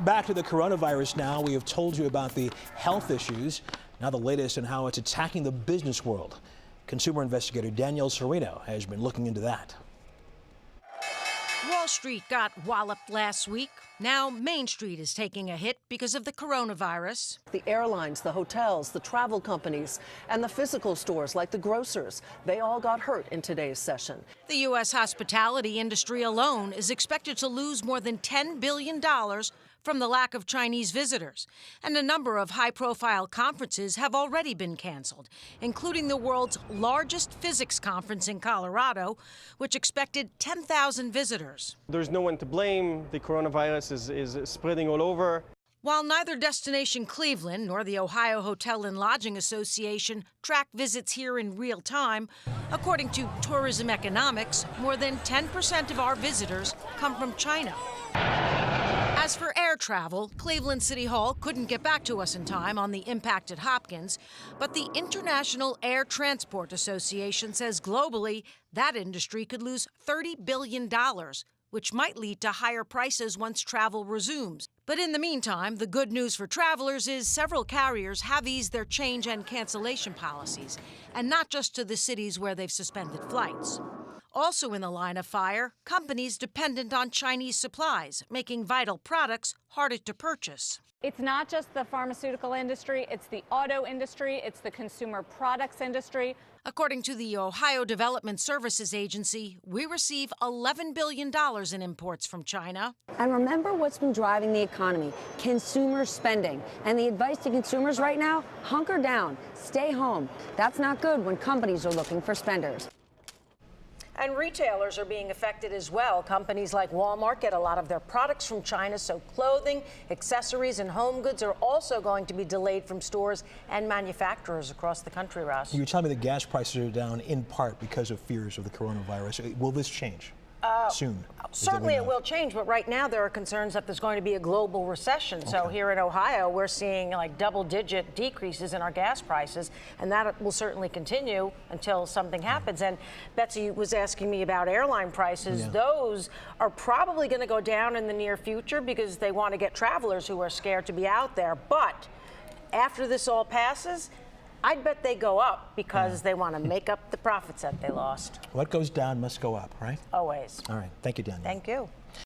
Back to the coronavirus now. We have told you about the health issues. Now the latest on how it's attacking the business world. Consumer investigator Danielle Serino has been looking into that. Wall Street got walloped last week. Now Main Street is taking a hit because of the coronavirus. The airlines, the hotels, the travel companies, and the physical stores like the grocers, they all got hurt in today's session. The U.S. hospitality industry alone is expected to lose more than $10 billion from the lack of Chinese visitors. And a number of high-profile conferences have already been canceled, including the world's largest physics conference in Colorado, which expected 10,000 visitors. There's no one to blame. The coronavirus is spreading all over. While neither Destination Cleveland nor the Ohio Hotel and Lodging Association track visits here in real time, according to Tourism Economics, more than 10% of our visitors come from China. As for air travel, Cleveland City Hall couldn't get back to us in time on the impact at Hopkins, but the International Air Transport Association says globally that industry could lose $30 billion, which might lead to higher prices once travel resumes. But in the meantime, the good news for travelers is several carriers have eased their change and cancellation policies, and not just to the cities where they've suspended flights. Also in the line of fire, companies dependent on Chinese supplies, making vital products harder to purchase. It's not just the pharmaceutical industry, it's the auto industry, it's the consumer products industry. According to the Ohio Development Services Agency, we receive $11 billion in imports from China. And remember what's been driving the economy, consumer spending. And the advice to consumers right now, hunker down, stay home. That's not good when companies are looking for spenders. And retailers are being affected as well. Companies like Walmart get a lot of their products from China, so clothing, accessories, and home goods are also going to be delayed from stores and manufacturers across the country, Ross. You tell me the gas prices are down in part because of fears of the coronavirus. Will this change soon? Certainly it will change, but right now there are concerns that there's going to be a global recession. Okay. So here in Ohio, we're seeing like double-digit decreases in our gas prices, and that will certainly continue until something happens. And Betsy was asking me about airline prices. Yeah. Those are probably going to go down in the near future because they want to get travelers who are scared to be out there. But after this all passes, I'd bet they go up because they want to make up the profits that they lost. What goes down must go up, right? Always. All right. Thank you, Danielle. Thank you.